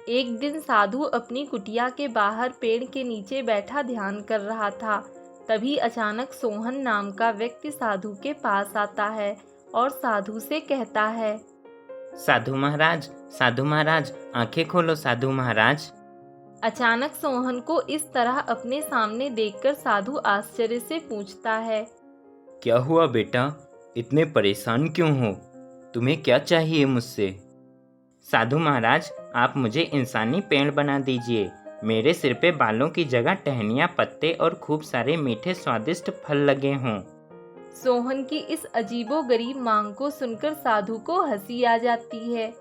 एक दिन साधु अपनी कुटिया के बाहर पेड़ के नीचे बैठा ध्यान कर रहा था। तभी अचानक सोहन नाम का व्यक्ति साधु के पास आता है और साधु से कहता है, साधु महाराज, आंखें खोलो साधु महाराज। अचानक सोहन को इस तरह अपने सामने देखकर साधु आश्चर्य से पूछता है, क्या हुआ बेटा, इतने परेशान क्यों हो? तुम्हें क्या चाहिए मुझसे? साधु महाराज, आप मुझे इंसानी पेड़ बना दीजिए। मेरे सिर पे बालों की जगह टहनियाँ, पत्ते और खूब सारे मीठे स्वादिष्ट फल लगे हों। सोहन की इस अजीबोगरीब मांग को सुनकर साधु को हंसी आ जाती है।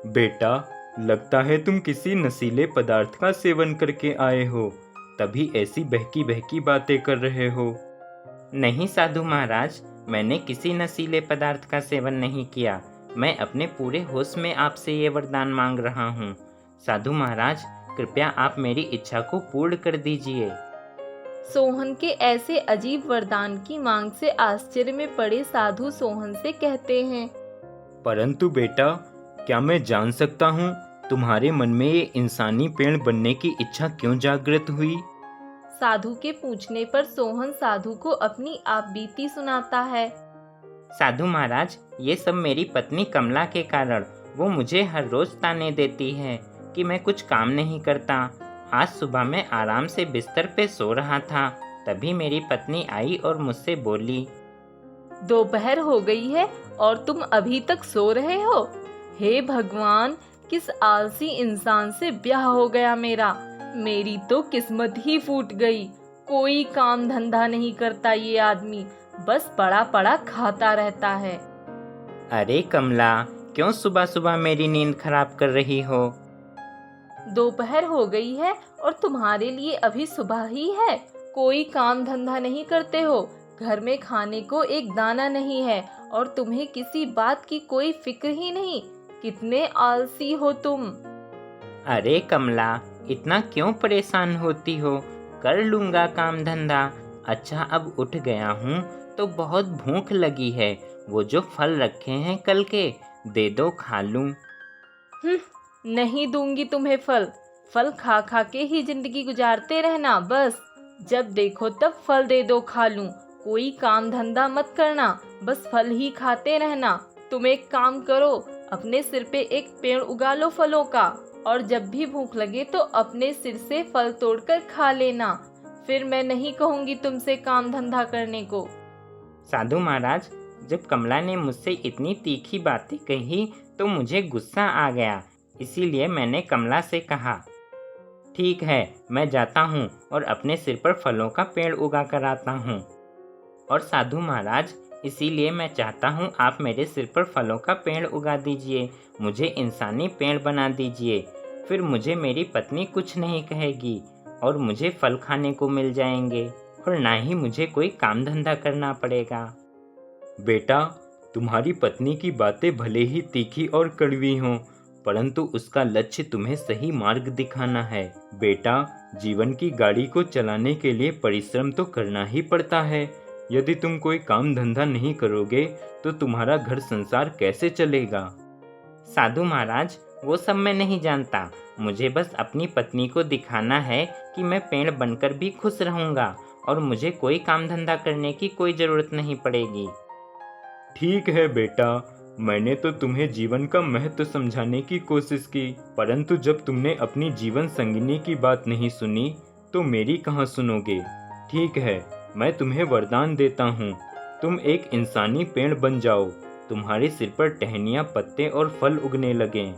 बेटा, लगता है तुम किसी नशीले पदार्थ का सेवन करके आए हो, तभी ऐसी बहकी बहकी बातें कर रहे हो। नहीं साधु महाराज, मैंने किसी नशीले पदार्थ का सेवन नहीं किया। मैं अपने पूरे होश में आपसे ये वरदान मांग रहा हूँ। साधु महाराज, कृपया आप मेरी इच्छा को पूर्ण कर दीजिए। सोहन के ऐसे अजीब वरदान की मांग से आश्चर्य में पड़े साधु सोहन से कहते हैं, परंतु बेटा, क्या मैं जान सकता हूँ तुम्हारे मन में ये इंसानी पेड़ बनने की इच्छा क्यों जागृत हुई? साधु के पूछने पर सोहन साधु को अपनी आप बीती सुनाता है। साधु महाराज, ये सब मेरी पत्नी कमला के कारण। वो मुझे हर रोज ताने देती है कि मैं कुछ काम नहीं करता। आज सुबह मैं आराम से बिस्तर पे सो रहा था, तभी मेरी पत्नी आई और मुझसे बोली, दोपहर हो गई है और तुम अभी तक सो रहे हो? हे भगवान, किस आलसी इंसान से ब्याह हो गया मेरा। मेरी तो किस्मत ही फूट गई। कोई काम धंधा नहीं करता ये आदमी, बस पड़ा पड़ा खाता रहता है। अरे कमला, क्यों सुबह सुबह मेरी नींद खराब कर रही हो? दोपहर हो गई है और तुम्हारे लिए अभी सुबह ही है। कोई काम धंधा नहीं करते हो, घर में खाने को एक दाना नहीं है और तुम्हें किसी बात की कोई फिक्र ही नहीं। कितने आलसी हो तुम। अरे कमला, इतना क्यों परेशान होती हो? कर लूंगा काम धंधा। अच्छा, अब उठ गया हूँ तो बहुत भूख लगी है। वो जो फल रखे हैं कल के, दे दो खा लूं। नहीं दूंगी तुम्हें फल। फल खा खा के ही जिंदगी गुजारते रहना बस। जब देखो तब फल दे दो खा लूं। कोई काम धंधा मत करना, बस फल ही खाते रहना। तुम एक काम करो, अपने सिर पे एक पेड़ उगा लो फलों का, और जब भी भूख लगे तो अपने सिर से फल तोड़कर खा लेना। फिर मैं नहीं कहूंगी तुमसे काम धंधा करने को। साधु महाराज, जब कमला ने मुझसे इतनी तीखी बातें कही तो मुझे गुस्सा आ गया। इसीलिए मैंने कमला से कहा, ठीक है, मैं जाता हूँ और अपने सिर पर फलों का पेड़ उगा कर आता हूँ। और साधु महाराज, इसीलिए मैं चाहता हूँ आप मेरे सिर पर फलों का पेड़ उगा दीजिए, मुझे इंसानी पेड़ बना दीजिए। फिर मुझे मेरी पत्नी कुछ नहीं कहेगी और मुझे फल खाने को मिल जाएंगे और ना ही मुझे कोई काम धंधा करना पड़ेगा। बेटा, तुम्हारी पत्नी की बातें भले ही तीखी और कड़वी हों, परंतु उसका लक्ष्य तुम्हें सही मार्ग दिखाना है। बेटा, जीवन की गाड़ी को चलाने के लिए परिश्रम तो करना ही पड़ता है। यदि तुम कोई काम धंधा नहीं करोगे तो तुम्हारा घर संसार कैसे चलेगा? साधु महाराज, वो सब मैं नहीं जानता। मुझे बस अपनी पत्नी को दिखाना है कि मैं पेड़ बनकर भी खुश रहूंगा और मुझे कोई काम धंधा करने की कोई ज़रूरत नहीं पड़ेगी। ठीक है बेटा, मैंने तो तुम्हें जीवन का महत्व समझाने की कोशिश की, परंतु जब तुमने अपनी जीवन संगिनी की बात नहीं सुनी तो मेरी कहाँ सुनोगे। ठीक है, मैं तुम्हें वरदान देता हूँ, तुम एक इंसानी पेड़ बन जाओ, तुम्हारे सिर पर टहनियाँ, पत्ते और फल उगने लगें।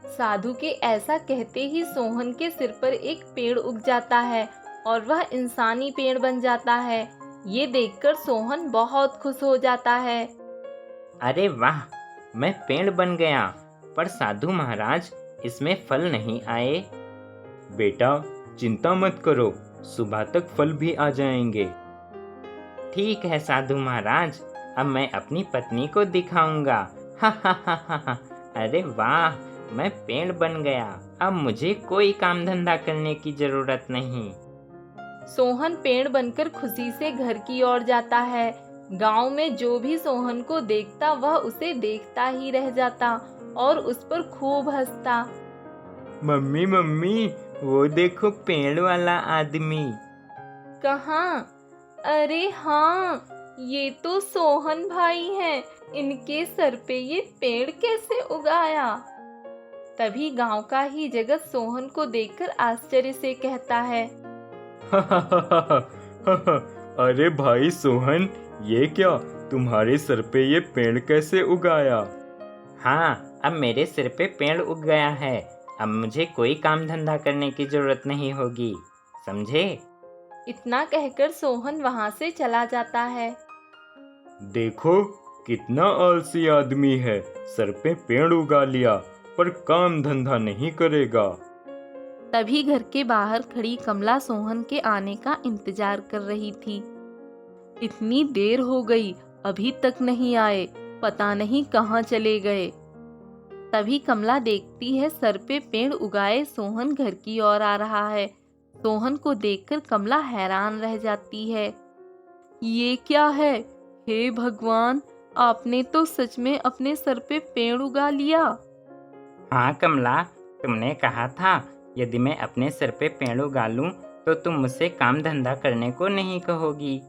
साधु के ऐसा कहते ही सोहन के सिर पर एक पेड़ उग जाता है और वह इंसानी पेड़ बन जाता है। ये देखकर सोहन बहुत खुश हो जाता है। अरे वाह, मैं पेड़ बन गया। पर साधु महाराज, इसमें फल नहीं आए। बेटा, चिंता मत करो, सुबह तक फल भी आ जाएंगे। ठीक है साधु महाराज, अब मैं अपनी पत्नी को दिखाऊंगा। हा हा हा हा हा। अरे वाह, मैं पेड़ बन गया। अब मुझे कोई काम धंधा करने की जरूरत नहीं। सोहन पेड़ बनकर खुशी से घर की ओर जाता है। गांव में जो भी सोहन को देखता वह उसे देखता ही रह जाता और उस पर खूब हंसता। मम्मी मम्मी, वो देखो पेड़ वाला आदमी। कहाँ? अरे हाँ, ये तो सोहन भाई हैं। इनके सर पे ये पेड़ कैसे उगाया? तभी गांव का ही जगत सोहन को देखकर आश्चर्य से कहता है। अरे भाई सोहन, ये क्या, तुम्हारे सर पे ये पेड़ कैसे उगाया? हाँ, अब मेरे सिर पे पेड़ उग गया है। अब मुझे कोई काम धंधा करने की जरूरत नहीं होगी, समझे? इतना कहकर सोहन वहां से चला जाता है। देखो कितना आलसी आदमी है, सर पे पेड़ उगा लिया पर काम धंधा नहीं करेगा। तभी घर के बाहर खड़ी कमला सोहन के आने का इंतजार कर रही थी। इतनी देर हो गई, अभी तक नहीं आए, पता नहीं कहाँ चले गए। तभी कमला देखती है सर पे पेड़ उगाए सोहन घर की ओर आ रहा है। सोहन को देखकर कमला हैरान रह जाती है। ये क्या है? हे भगवान, आपने तो सच में अपने सर पे पेड़ उगा लिया। हाँ कमला, तुमने कहा था यदि मैं अपने सर पे पेड़ उगा लूं तो तुम मुझसे काम धंधा करने को नहीं कहोगी।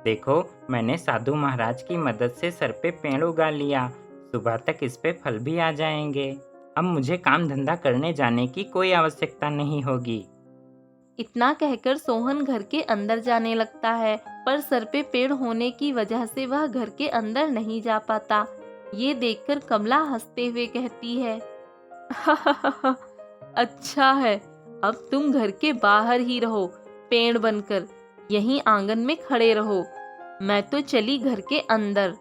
देखो, मैंने साधु महाराज की मदद से सर पे पेड़ उगा लिया, सुबह तक इस पे फल भी आ जाएंगे। अब मुझे काम धंधा करने जाने की कोई आवश्यकता नहीं होगी। इतना कहकर सोहन घर के अंदर जाने लगता है, पर सर पे पेड़ होने की वजह से वह घर के अंदर नहीं जा पाता। ये देखकर कमला हंसते हुए कहती है। अच्छा है, अब तुम घर के बाहर ही रहो, पेड़ बनकर यहीं आंगन में खड़े रहो। मैं तो चली घर के अंदर।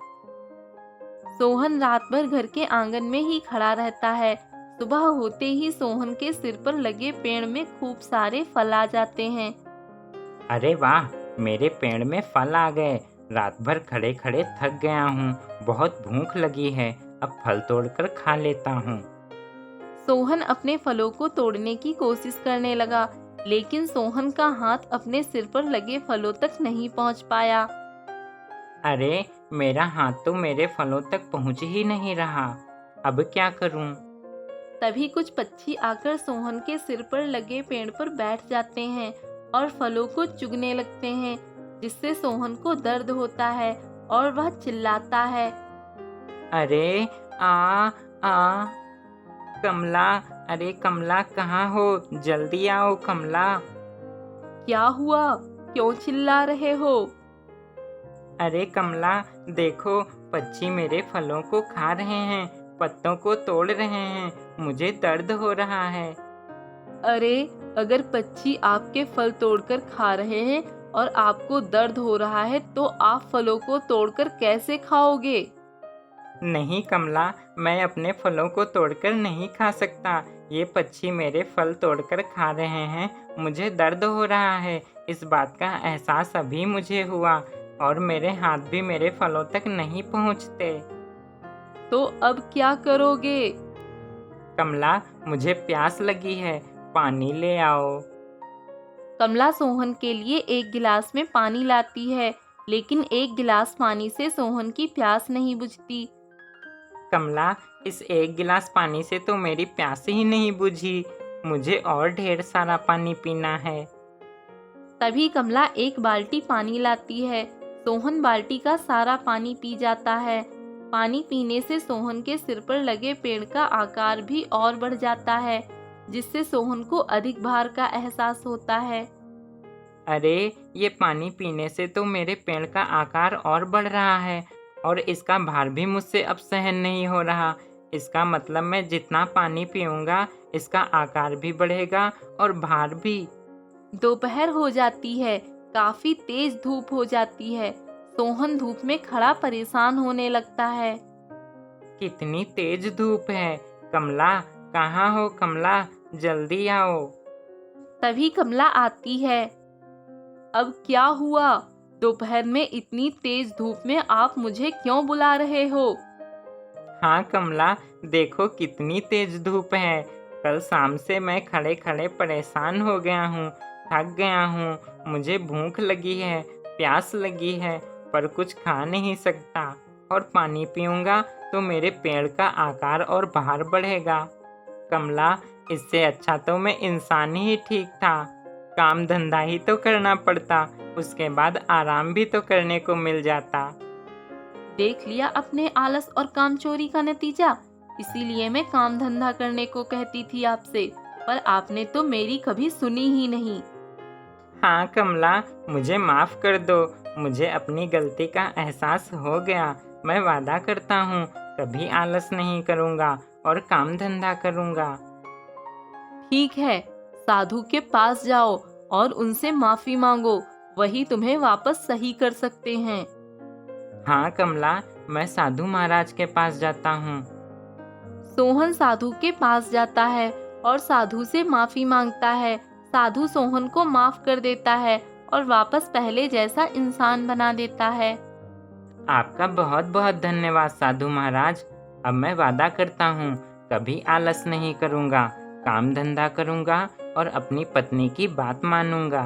सोहन रात भर घर के आंगन में ही खड़ा रहता है। सुबह होते ही सोहन के सिर पर लगे पेड़ में खूब सारे फल आ जाते हैं। अरे वाह, मेरे पेड़ में फल आ गए। रात भर खड़े खड़े थक गया हूँ, बहुत भूख लगी है, अब फल तोड़कर खा लेता हूँ। सोहन अपने फलों को तोड़ने की कोशिश करने लगा, लेकिन सोहन का हाथ अपने सिर पर लगे फलों तक नहीं पहुंच पाया। अरे, मेरा हाथ तो मेरे फलों तक पहुंच ही नहीं रहा, अब क्या करूं? तभी कुछ पक्षी आकर सोहन के सिर पर लगे पेड़ पर बैठ जाते हैं और फलों को चुगने लगते हैं, जिससे सोहन को दर्द होता है और वह चिल्लाता है। अरे आ कमला, अरे कमला कहाँ हो? जल्दी आओ कमला। क्या हुआ? क्यों चिल्ला रहे हो? अरे कमला, देखो पक्षी मेरे फलों को खा रहे हैं, पत्तों को तोड़ रहे हैं, मुझे दर्द हो रहा है। अरे, अगर पक्षी आपके फल तोड़कर खा रहे हैं और आपको दर्द हो रहा है तो आप फलों को तोड़कर कैसे खाओगे? नहीं कमला, मैं अपने फलों को तोड़कर नहीं खा सकता। ये पक्षी मेरे फल तोड़कर खा रहे हैं, मुझे दर्द हो रहा है। इस बात का एहसास अभी मुझे हुआ और मेरे हाथ भी मेरे फलों तक नहीं पहुंचते। तो अब क्या करोगे? कमला, मुझे प्यास लगी है, पानी ले आओ। कमला सोहन के लिए एक गिलास में पानी लाती है, लेकिन एक गिलास पानी से सोहन की प्यास नहीं बुझती। कमला, इस एक गिलास पानी से तो मेरी प्यास ही नहीं बुझी, मुझे और ढेर सारा पानी पीना है। तभी कमला एक बाल्टी पानी लाती है। सोहन बाल्टी का सारा पानी पी जाता है। पानी पीने से सोहन के सिर पर लगे पेड़ का आकार भी और बढ़ जाता है, जिससे सोहन को अधिक भार का एहसास होता है। अरे, ये पानी पीने से तो मेरे पेड़ का आकार और बढ़ रहा है और इसका भार भी मुझसे अब सहन नहीं हो रहा। इसका मतलब मैं जितना पानी पीऊंगा इसका आकार भी बढ़ेगा और भार भी। दोपहर हो जाती है, काफी तेज धूप हो जाती है। सोहन धूप में खड़ा परेशान होने लगता है। कितनी तेज धूप है। कमला, कहाँ हो कमला? जल्दी आओ। तभी कमला आती है। अब क्या हुआ? दोपहर में इतनी तेज धूप में आप मुझे क्यों बुला रहे हो? हाँ कमला, देखो कितनी तेज धूप है। कल शाम से मैं खड़े खड़े परेशान हो गया हूँ, थक गया हूँ, मुझे भूख लगी है, प्यास लगी है पर कुछ खा नहीं सकता, और पानी पीऊँगा तो मेरे पेड़ का आकार और भार बढ़ेगा। कमला, इससे अच्छा तो मैं इंसान ही ठीक था। काम धंधा ही तो करना पड़ता, उसके बाद आराम भी तो करने को मिल जाता। देख लिया अपने आलस और कामचोरी का नतीजा। इसीलिए मैं काम धंधा करने को कहती थी आपसे, पर आपने तो मेरी कभी सुनी ही नहीं। हाँ कमला, मुझे माफ़ कर दो। मुझे अपनी गलती का एहसास हो गया। मैं वादा करता हूँ कभी आलस नहीं करूँगा और काम धंधा करूँगा। ठीक है, साधु के पास जाओ और उनसे माफी मांगो, वही तुम्हें वापस सही कर सकते हैं। हाँ कमला, मैं साधु महाराज के पास जाता हूँ। सोहन साधु के पास जाता है और साधु से माफी मांगता है। साधु सोहन को माफ कर देता है और वापस पहले जैसा इंसान बना देता है। आपका बहुत बहुत धन्यवाद साधु महाराज। अब मैं वादा करता हूँ कभी आलस नहीं करूँगा, काम धंधा करूँगा और अपनी पत्नी की बात मानूंगा।